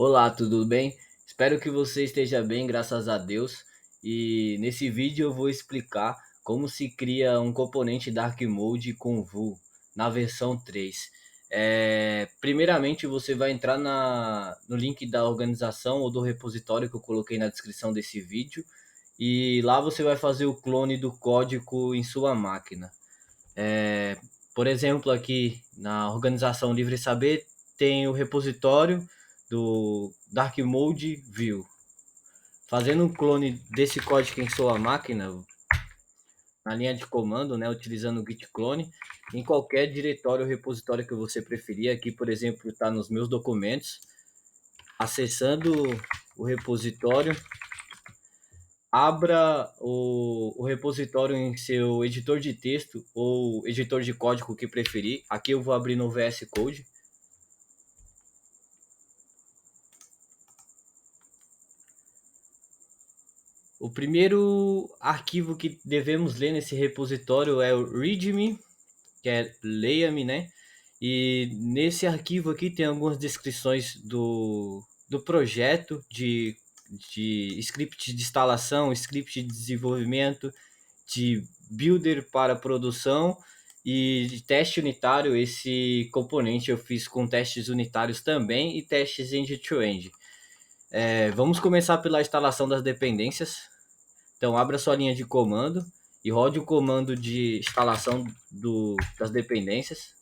Olá, tudo bem? Espero que você esteja bem, graças a Deus. E nesse vídeo eu vou explicar como se cria um componente Dark Mode com Vue na versão 3. Primeiramente, você vai entrar no link da organização ou do repositório que eu coloquei na descrição desse vídeo, e lá você vai fazer o clone do código em sua máquina. É, por exemplo, aqui na organização Livre Saber tem o repositório do Dark Mode View. Fazendo um clone desse código em sua máquina, na linha de comando, né, utilizando o git clone, em qualquer diretório ou repositório que você preferir. Aqui, por exemplo, está nos meus documentos. Acessando o repositório, abra o repositório em seu editor de texto ou editor de código que preferir. Aqui eu vou abrir no VS Code. O primeiro arquivo que devemos ler nesse repositório é o README, que é leia-me, né? E nesse arquivo aqui tem algumas descrições do projeto de script de instalação, script de desenvolvimento, de builder para produção e de teste unitário. Esse componente eu fiz com testes unitários também e testes end-to-end. Vamos começar pela instalação das dependências. Então, abra sua linha de comando e rode o comando de instalação das dependências.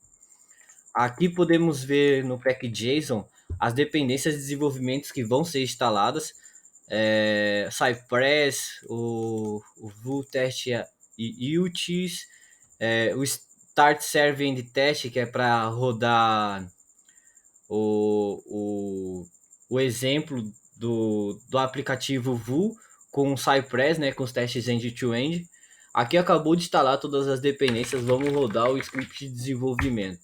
Aqui podemos ver no pack.json as dependências de desenvolvimento que vão ser instaladas. Cypress, o Vue Test e Utils, o Start Server End Test, que é para rodar o, o, o exemplo do aplicativo Vue com o Cypress, né, com os testes end-to-end. Aqui acabou de instalar todas as dependências, vamos rodar o script de desenvolvimento,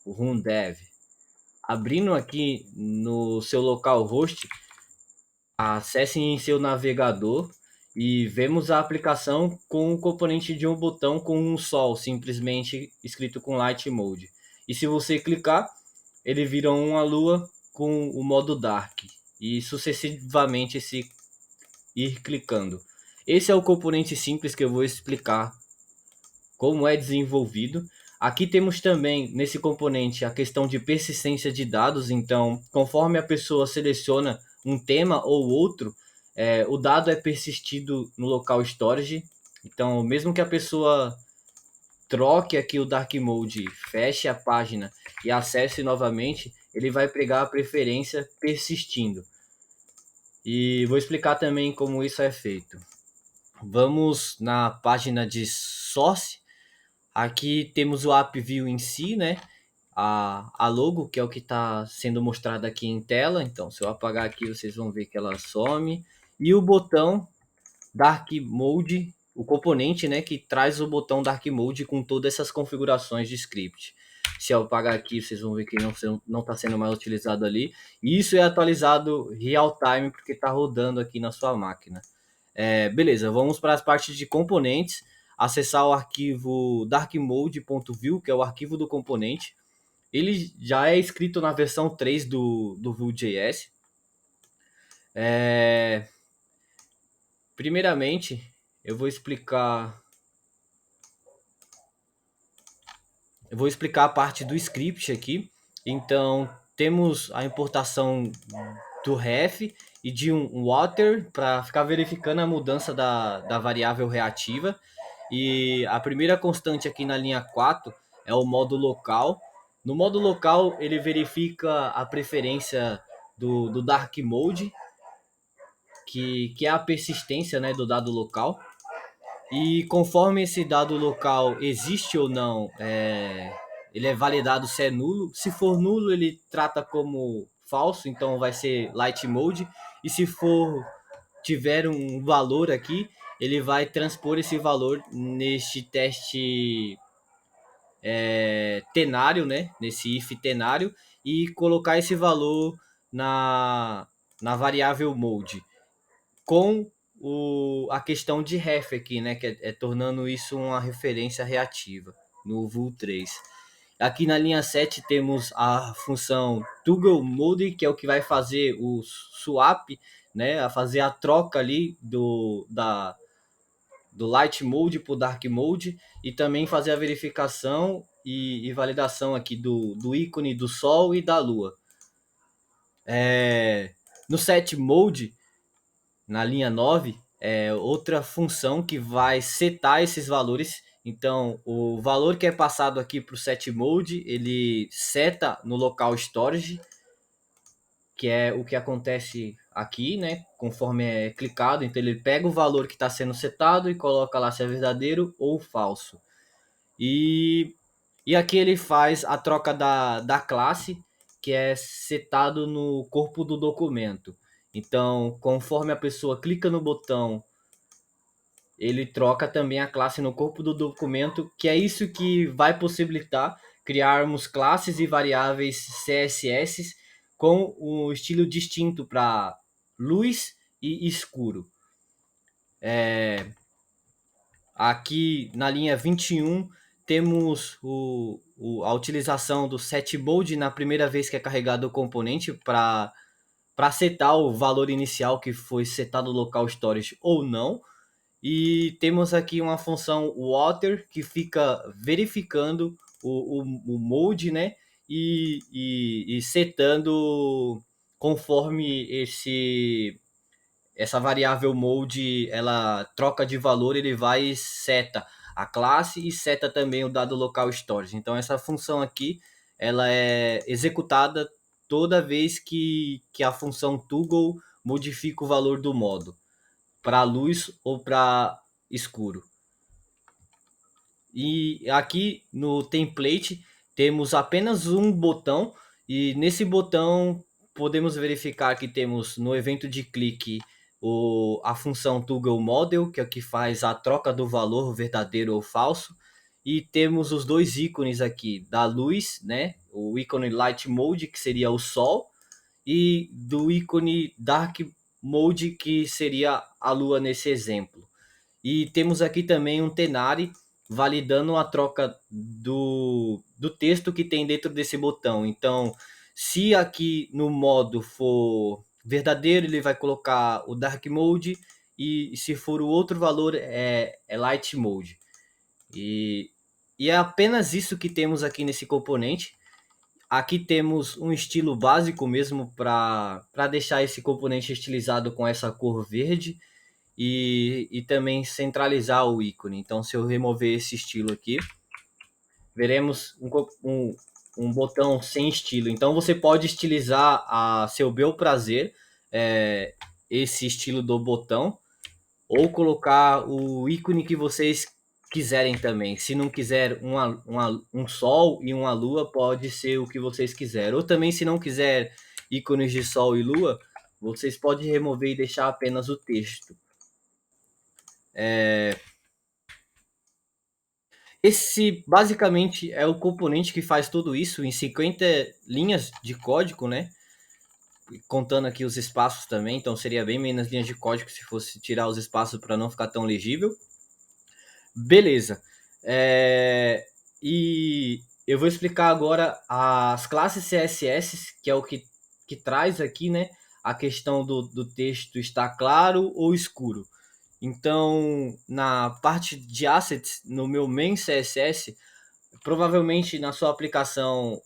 o rundev. Abrindo aqui no seu localhost, acesse em seu navegador e vemos a aplicação com o componente de um botão com um sol, simplesmente escrito com Light Mode. E se você clicar, ele vira uma lua com o modo Dark, e sucessivamente se ir clicando. Esse é o componente simples que eu vou explicar como é desenvolvido. Aqui temos também nesse componente a questão de persistência de dados. Então, conforme a pessoa seleciona um tema ou outro, o dado é persistido no local storage. Então, mesmo que a pessoa troque aqui o Dark Mode, feche a página e acesse novamente, ele vai pegar a preferência persistindo. E vou explicar também como isso é feito. Vamos na página de source. Aqui temos o app view em si, né? A logo, que é o que está sendo mostrado aqui em tela. Então, se eu apagar aqui, vocês vão ver que ela some. E o botão Dark Mode, o componente, né, que traz o botão Dark Mode com todas essas configurações de script. Se eu apagar aqui, vocês vão ver que não está sendo mais utilizado ali. E isso é atualizado real time, porque está rodando aqui na sua máquina. Beleza, vamos para as partes de componentes. Acessar o arquivo darkmode.view, que é o arquivo do componente. Ele já é escrito na versão 3 do Vue.js. Primeiramente, eu vou explicar a parte do script aqui. Então, temos a importação do ref e de um water para ficar verificando a mudança da variável reativa. E a primeira constante aqui na linha 4 é o modo local. No modo local, ele verifica a preferência do Dark Mode, que é a persistência, né, do dado local. E conforme esse dado local existe ou não, ele é validado se é nulo. Se for nulo, ele trata como falso, então vai ser light mode. E se for tiver um valor aqui, ele vai transpor esse valor neste teste tenário, né? Nesse if tenário, e colocar esse valor na variável mode com a questão de ref aqui, né? Que é tornando isso uma referência reativa no Vue 3. Aqui na linha 7 temos a função Toggle Mode, que é o que vai fazer o swap, né, a fazer a troca ali do Light Mode para o Dark Mode, e também fazer a verificação e validação aqui do ícone do Sol e da Lua. No Set Mode, na linha 9, é outra função que vai setar esses valores. Então, o valor que é passado aqui para o Set Mode, ele seta no local storage, que é o que acontece aqui, né? Conforme é clicado, então ele pega o valor que está sendo setado e coloca lá se é verdadeiro ou falso. E aqui ele faz a troca da classe, que é setado no corpo do documento. Então, conforme a pessoa clica no botão, ele troca também a classe no corpo do documento, que é isso que vai possibilitar criarmos classes e variáveis CSS com um estilo distinto para luz e escuro. Aqui na linha 21 temos a utilização do set mode na primeira vez que é carregado o componente para setar o valor inicial que foi setado no local storage ou não. E temos aqui uma função water que fica verificando o mode, né? E setando conforme essa variável mode ela troca de valor, ele vai e seta a classe e seta também o dado local storage. Então essa função aqui ela é executada toda vez que a função toggle modifica o valor do modo para luz ou para escuro. E aqui no template temos apenas um botão, e nesse botão podemos verificar que temos no evento de clique a função Toggle Model, que é o que faz a troca do valor verdadeiro ou falso, e temos os dois ícones aqui da luz, né? O ícone Light Mode, que seria o Sol, e do ícone Dark Mode, que seria a Lua nesse exemplo. E temos aqui também um Tenari validando a troca do texto que tem dentro desse botão. Então, se aqui no modo for verdadeiro, ele vai colocar o Dark Mode, e se for o outro valor, é Light Mode. E é apenas isso que temos aqui nesse componente. Aqui temos um estilo básico mesmo para deixar esse componente estilizado com essa cor verde, e também centralizar o ícone. Então, se eu remover esse estilo aqui, veremos um botão sem estilo. Então, você pode estilizar a seu bel prazer esse estilo do botão, ou colocar o ícone que vocês quiserem também. Se não quiser um sol e uma lua, pode ser o que vocês quiserem. Ou também, se não quiser ícones de sol e lua, vocês podem remover e deixar apenas o texto. Esse basicamente é o componente que faz tudo isso em 50 linhas de código, né? Contando aqui os espaços também, então seria bem menos linhas de código se fosse tirar os espaços para não ficar tão legível. Beleza. E eu vou explicar agora as classes CSS, que é o que traz aqui, né? A questão do texto estar claro ou escuro. Então, na parte de assets, no meu main CSS, provavelmente na sua aplicação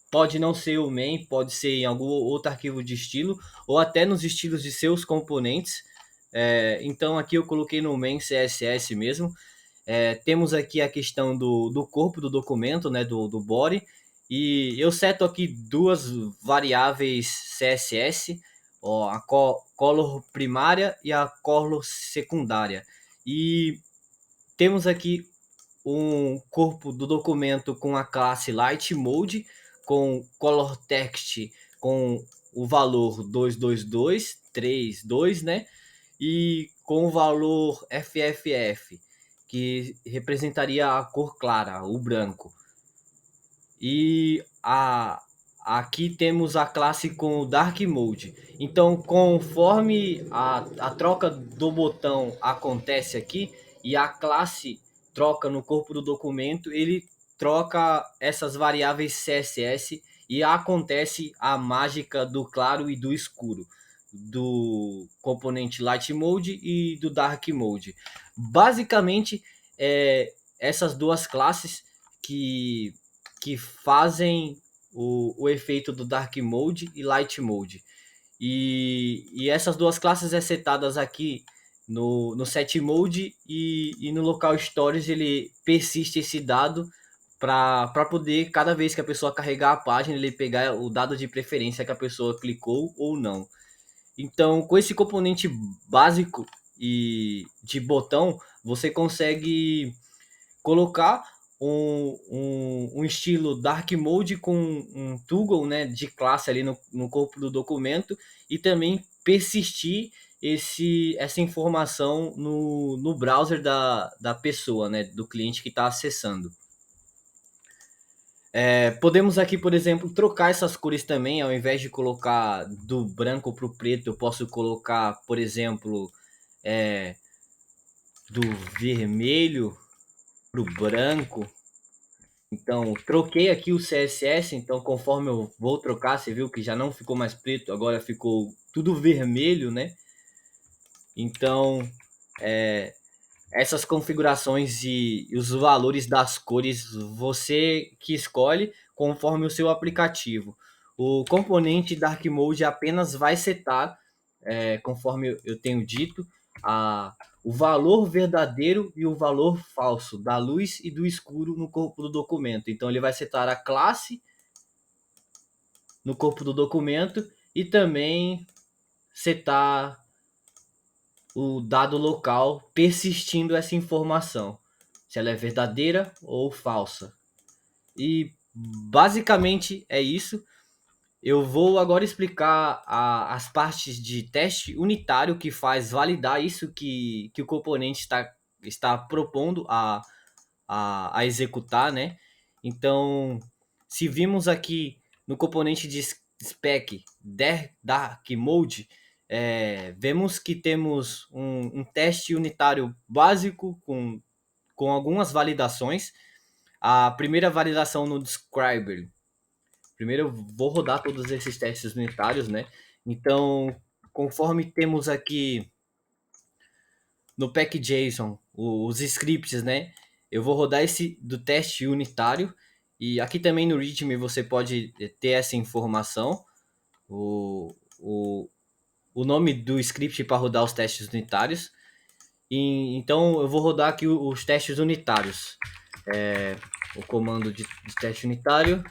pode não ser o main, pode ser em algum outro arquivo de estilo, ou até nos estilos de seus componentes. Então, aqui eu coloquei no main CSS mesmo. Temos aqui a questão do corpo do documento, né, do body, e eu seto aqui duas variáveis CSS, a color primária e a color secundária. E temos aqui um corpo do documento com a classe Light Mode, com color text com o valor 22232, né? E com o valor FFF, que representaria a cor clara, o branco. E aqui temos a classe com o Dark Mode. Então, conforme a troca do botão acontece aqui e a classe troca no corpo do documento, ele troca essas variáveis CSS e acontece a mágica do claro e do escuro, do componente Light Mode e do Dark Mode. Basicamente, essas duas classes que, que fazem o efeito do Dark Mode e Light Mode. E essas duas classes é setadas aqui no set mode e no local stories ele persiste esse dado para poder, cada vez que a pessoa carregar a página, ele pegar o dado de preferência que a pessoa clicou ou não. Então, com esse componente básico e de botão, você consegue colocar um estilo Dark Mode com um toggle, né, de classe ali no corpo do documento e também persistir essa informação no browser da pessoa, né, do cliente que está acessando. Podemos aqui, por exemplo, trocar essas cores também, ao invés de colocar do branco para o preto, eu posso colocar, por exemplo, do vermelho para o branco. Então, troquei aqui o CSS, então conforme eu vou trocar, você viu que já não ficou mais preto, agora ficou tudo vermelho, né? Então, essas configurações e os valores das cores, você que escolhe conforme o seu aplicativo. O componente Dark Mode apenas vai setar, conforme eu tenho dito, o valor verdadeiro e o valor falso da luz e do escuro no corpo do documento. Então ele vai setar a classe no corpo do documento e também setar o dado local persistindo essa informação, se ela é verdadeira ou falsa. E basicamente é isso. Eu vou agora explicar as partes de teste unitário que faz validar isso que o componente está propondo a executar, né? Então, se vimos aqui no componente de spec Dark Mode, vemos que temos um teste unitário básico com algumas validações. A primeira validação no Describer. Primeiro eu vou rodar todos esses testes unitários, né? Então, conforme temos aqui no pack.json os scripts, né? Eu vou rodar esse do teste unitário e aqui também no README você pode ter essa informação, o, o nome do script para rodar os testes unitários. Então eu vou rodar aqui os testes unitários. O comando de teste unitário.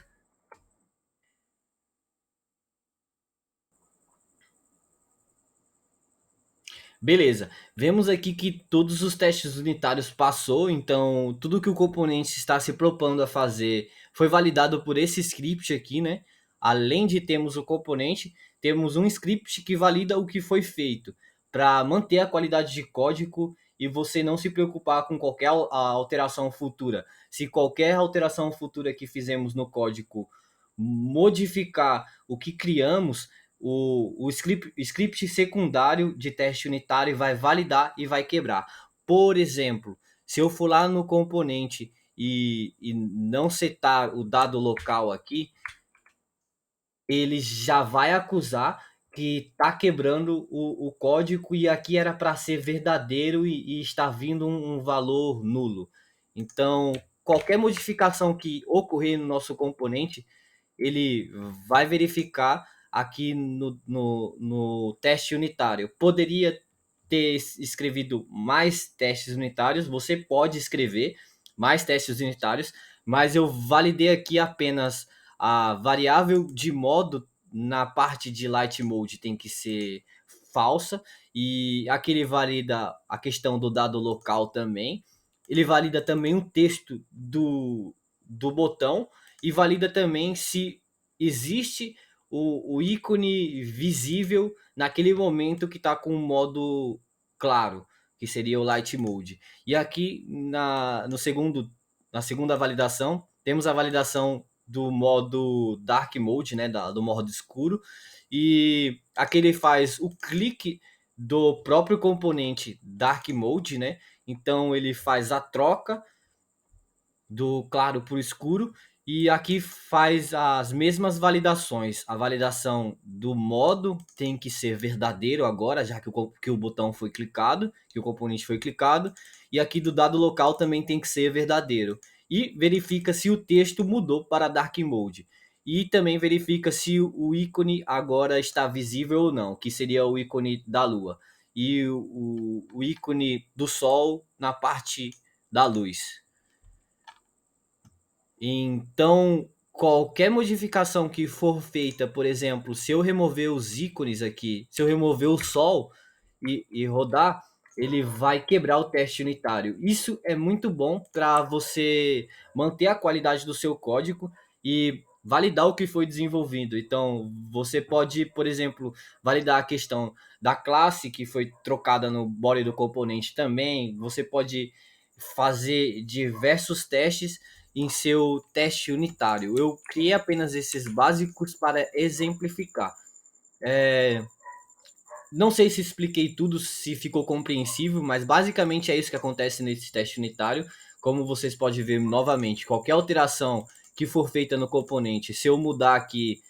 Beleza, vemos aqui que todos os testes unitários passou, então tudo que o componente está se propondo a fazer foi validado por esse script aqui, né? Além de termos o componente, temos um script que valida o que foi feito para manter a qualidade de código e você não se preocupar com qualquer alteração futura. Se qualquer alteração futura que fizemos no código modificar o que criamos, o script secundário de teste unitário vai validar e vai quebrar. Por exemplo, se eu for lá no componente e não setar o dado local aqui, ele já vai acusar que está quebrando o código e aqui era para ser verdadeiro e está vindo um valor nulo. Então, qualquer modificação que ocorrer no nosso componente, ele vai verificar aqui no teste unitário. Poderia ter escrevido mais testes unitários, você pode escrever mais testes unitários, mas eu validei aqui apenas a variável de modo na parte de light mode tem que ser falsa e aqui ele valida a questão do dado local também. Ele valida também o texto do botão e valida também se existe o ícone visível naquele momento que está com o modo claro, que seria o light mode. E aqui na segunda validação, temos a validação do modo dark mode, né, do modo escuro, e aqui ele faz o clique do próprio componente dark mode, né? Então ele faz a troca do claro para o escuro, e aqui faz as mesmas validações. A validação do modo tem que ser verdadeiro agora, já que o botão foi clicado, que o componente foi clicado, e aqui do dado local também tem que ser verdadeiro. E verifica se o texto mudou para Dark Mode. E também verifica se o ícone agora está visível ou não, que seria o ícone da lua. E o ícone do sol na parte da luz. Então, qualquer modificação que for feita, por exemplo, se eu remover os ícones aqui, se eu remover o sol e rodar, ele vai quebrar o teste unitário. Isso é muito bom para você manter a qualidade do seu código e validar o que foi desenvolvido. Então, você pode, por exemplo, validar a questão da classe que foi trocada no body do componente também. Você pode fazer diversos testes em seu teste unitário. Eu criei apenas esses básicos para exemplificar. Não sei se expliquei tudo, se ficou compreensível, mas basicamente é isso que acontece nesse teste unitário. Como vocês podem ver novamente, qualquer alteração que for feita no componente, se eu mudar aqui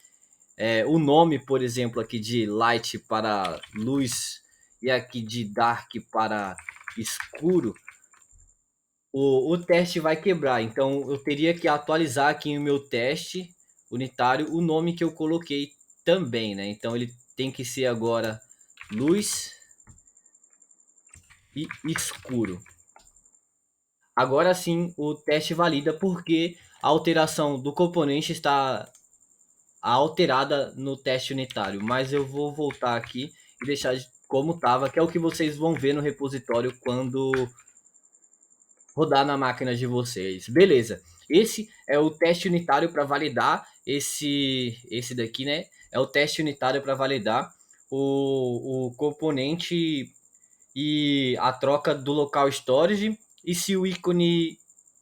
o nome, por exemplo, aqui de light para luz e aqui de dark para escuro, o teste vai quebrar. Então eu teria que atualizar aqui no meu teste unitário o nome que eu coloquei também, né? Então ele tem que ser agora luz e escuro. Agora sim o teste valida porque a alteração do componente está alterada no teste unitário. Mas eu vou voltar aqui e deixar como estava, que é o que vocês vão ver no repositório quando rodar na máquina de vocês. Beleza. Esse é o teste unitário para validar esse daqui, né? É o teste unitário para validar o componente e a troca do local storage e se o ícone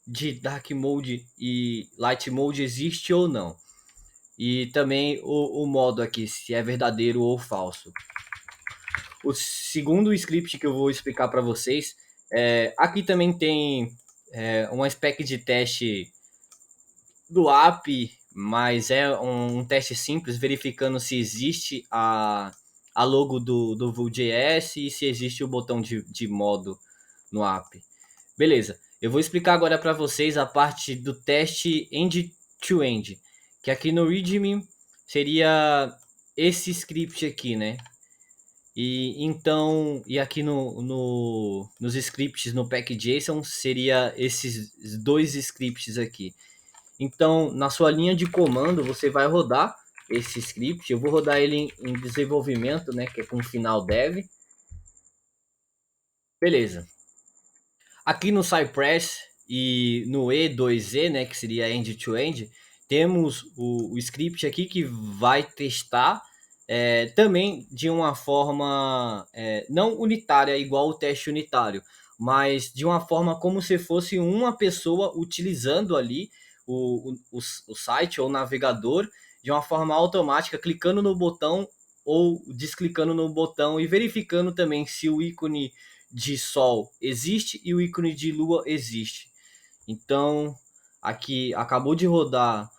de Dark Mode e Light Mode existe ou não. E também o modo aqui, se é verdadeiro ou falso. O segundo script que eu vou explicar para vocês, aqui também tem uma spec de teste do app, mas é um teste simples, verificando se existe a logo do Vue.js e se existe o botão de modo no app. Beleza, eu vou explicar agora para vocês a parte do teste end-to-end, que aqui no README seria esse script aqui, né? E então, e aqui nos scripts no pack.json seria esses dois scripts aqui. Então, na sua linha de comando, você vai rodar esse script. Eu vou rodar ele em desenvolvimento, né, que é com final dev. Beleza. Aqui no Cypress e no E2E, né, que seria end-to-end, temos o script aqui que vai testar também de uma forma não unitária, igual o teste unitário, mas de uma forma como se fosse uma pessoa utilizando ali o site ou o navegador de uma forma automática, clicando no botão ou desclicando no botão e verificando também se o ícone de sol existe e o ícone de lua existe. Então, aqui acabou de rodar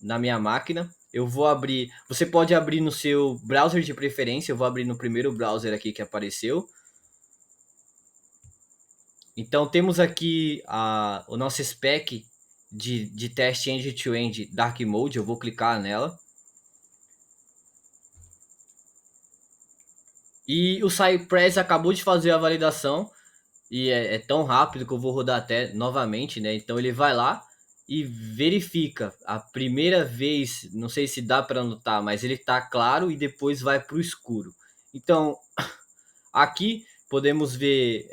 na minha máquina. Eu vou abrir. Você pode abrir no seu browser de preferência. Eu vou abrir no primeiro browser aqui que apareceu. Então, temos aqui o nosso spec de teste end-to-end Dark Mode. Eu vou clicar nela. E o Cypress acabou de fazer a validação. E é tão rápido que eu vou rodar até novamente, né? Então ele vai lá e verifica a primeira vez, não sei se dá para notar, mas ele tá claro e depois vai para o escuro. Então aqui podemos ver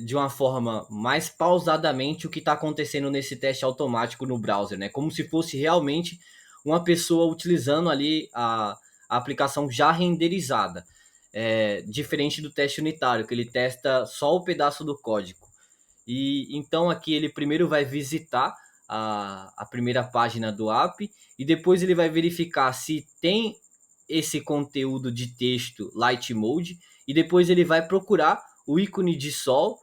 de uma forma mais pausadamente o que está acontecendo nesse teste automático no browser, né? Como se fosse realmente uma pessoa utilizando ali a aplicação já renderizada. Diferente do teste unitário, que ele testa só o pedaço do código. E então aqui ele primeiro vai visitar a primeira página do app e depois ele vai verificar se tem esse conteúdo de texto Light Mode e depois ele vai procurar o ícone de sol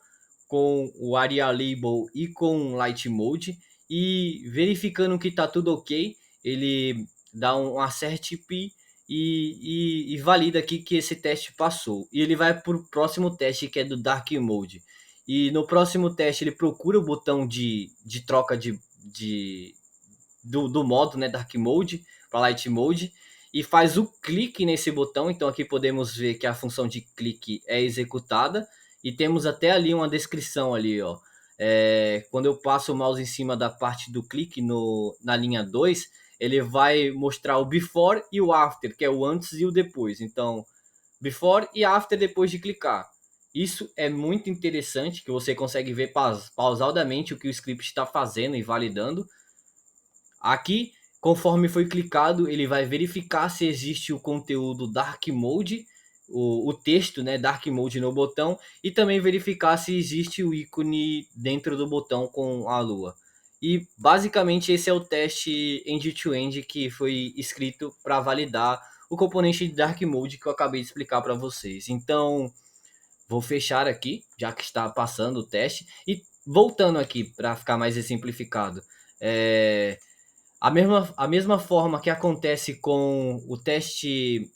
com o Aria Label e com Light Mode e verificando que está tudo ok, ele dá um assert P e valida aqui que esse teste passou. E ele vai para o próximo teste, que é do Dark Mode. E no próximo teste ele procura o botão de troca do modo, né, Dark Mode para Light Mode, e faz o clique nesse botão. Então aqui podemos ver que a função de clique é executada e temos até ali uma descrição ali, ó. Quando eu passo o mouse em cima da parte do clique na linha 2, ele vai mostrar o before e o after, que é o antes e o depois. Então, before e after depois de clicar. Isso é muito interessante, que você consegue ver pausadamente o que o script está fazendo e validando. Aqui, conforme foi clicado, ele vai verificar se existe o conteúdo Dark Mode, o texto, né, Dark Mode no botão, e também verificar se existe o ícone dentro do botão com a lua. E basicamente esse é o teste end-to-end que foi escrito para validar o componente de Dark Mode que eu acabei de explicar para vocês. Então, vou fechar aqui, já que está passando o teste, e voltando aqui para ficar mais exemplificado. A mesma forma que acontece com o teste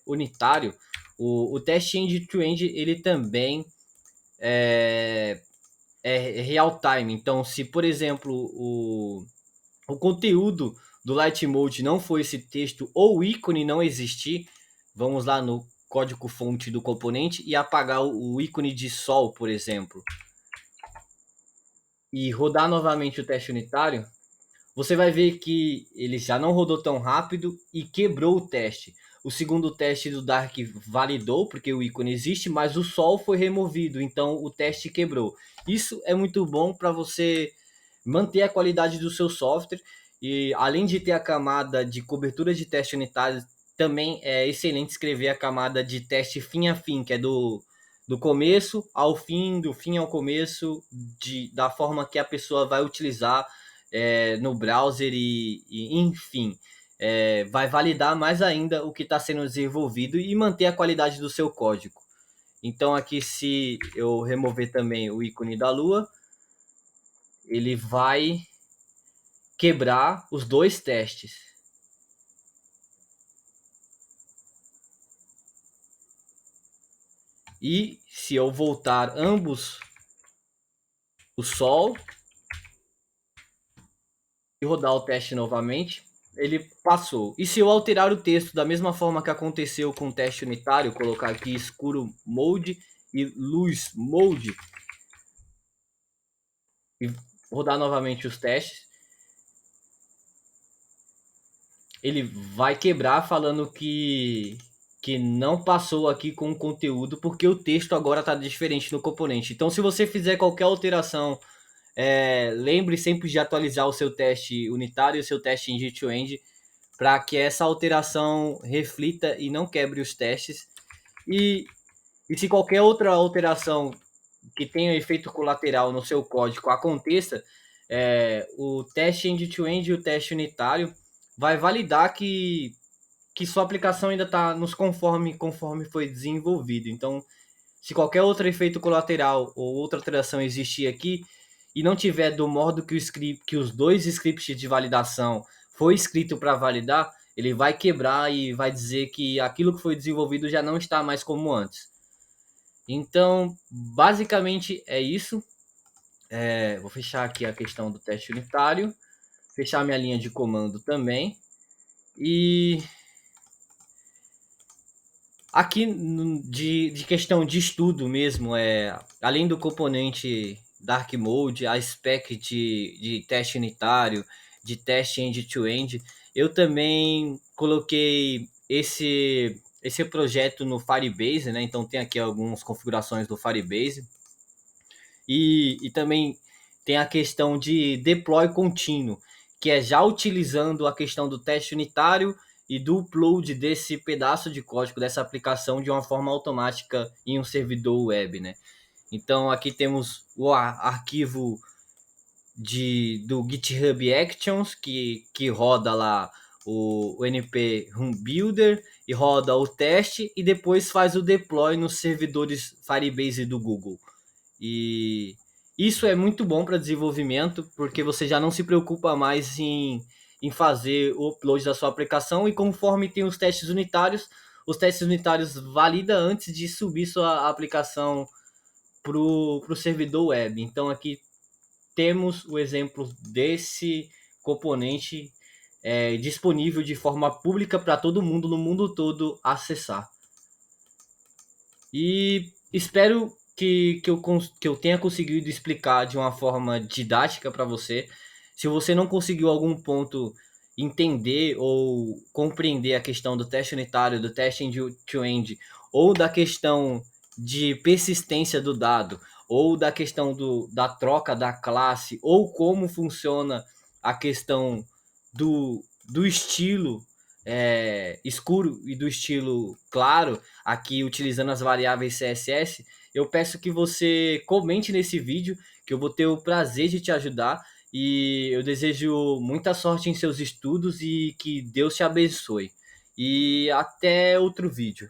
unitário, o teste end-to-end ele também é real time. Então, se por exemplo o conteúdo do Light Mode não for esse texto ou o ícone não existir, vamos lá no código fonte do componente e apagar o ícone de sol, por exemplo, e rodar novamente o teste unitário, você vai ver que ele já não rodou tão rápido e quebrou o teste. O segundo teste do Dark validou, porque o ícone existe, mas o sol foi removido, então o teste quebrou. Isso é muito bom para você manter a qualidade do seu software. E além de ter a camada de cobertura de teste unitário, também é excelente escrever a camada de teste fim a fim, que é do começo ao fim, do fim ao começo, da forma que a pessoa vai utilizar no browser e enfim, vai validar mais ainda o que está sendo desenvolvido e manter a qualidade do seu código. Então aqui, se eu remover também o ícone da lua, ele vai quebrar os dois testes. E se eu voltar ambos o sol e rodar o teste novamente, ele passou. E se eu alterar o texto da mesma forma que aconteceu com o teste unitário, colocar aqui escuro mode e luz mode, e rodar novamente os testes, ele vai quebrar falando que não passou aqui com o conteúdo, porque o texto agora está diferente no componente. Então, se você fizer qualquer alteração, lembre sempre de atualizar o seu teste unitário e o seu teste end-to-end, para que essa alteração reflita e não quebre os testes. E se qualquer outra alteração que tenha efeito colateral no seu código aconteça, o teste end-to-end e o teste unitário vai validar que sua aplicação ainda está nos conforme foi desenvolvido. Então, se qualquer outro efeito colateral ou outra alteração existir aqui e não tiver do modo que os dois scripts de validação foi escrito para validar, ele vai quebrar e vai dizer que aquilo que foi desenvolvido já não está mais como antes. Então, basicamente é isso. Vou fechar aqui a questão do teste unitário, fechar minha linha de comando também. E aqui de questão de estudo mesmo, além do componente Dark Mode, a spec de teste unitário, de teste end-to-end, eu também coloquei esse projeto no Firebase, né? Então tem aqui algumas configurações do Firebase. E também tem a questão de deploy contínuo, que é já utilizando a questão do teste unitário e do upload desse pedaço de código dessa aplicação de uma forma automática em um servidor web, né? Então aqui temos o arquivo do GitHub Actions que roda lá o np Run Builder e roda o teste e depois faz o deploy nos servidores Firebase do Google. E Isso é muito bom para desenvolvimento, porque você já não se preocupa mais em fazer o upload da sua aplicação, e conforme tem os testes unitários valida antes de subir sua aplicação para o servidor web. Então aqui temos o exemplo desse componente disponível de forma pública para todo mundo no mundo todo acessar. E espero que eu tenha conseguido explicar de uma forma didática para você. Se você não conseguiu algum ponto entender ou compreender a questão do teste unitário, do teste end-to-end, ou da questão de persistência do dado, ou da questão da troca da classe, ou como funciona a questão do estilo escuro e do estilo claro, aqui utilizando as variáveis CSS, eu peço que você comente nesse vídeo, que eu vou ter o prazer de te ajudar, e eu desejo muita sorte em seus estudos e que Deus te abençoe. E até outro vídeo.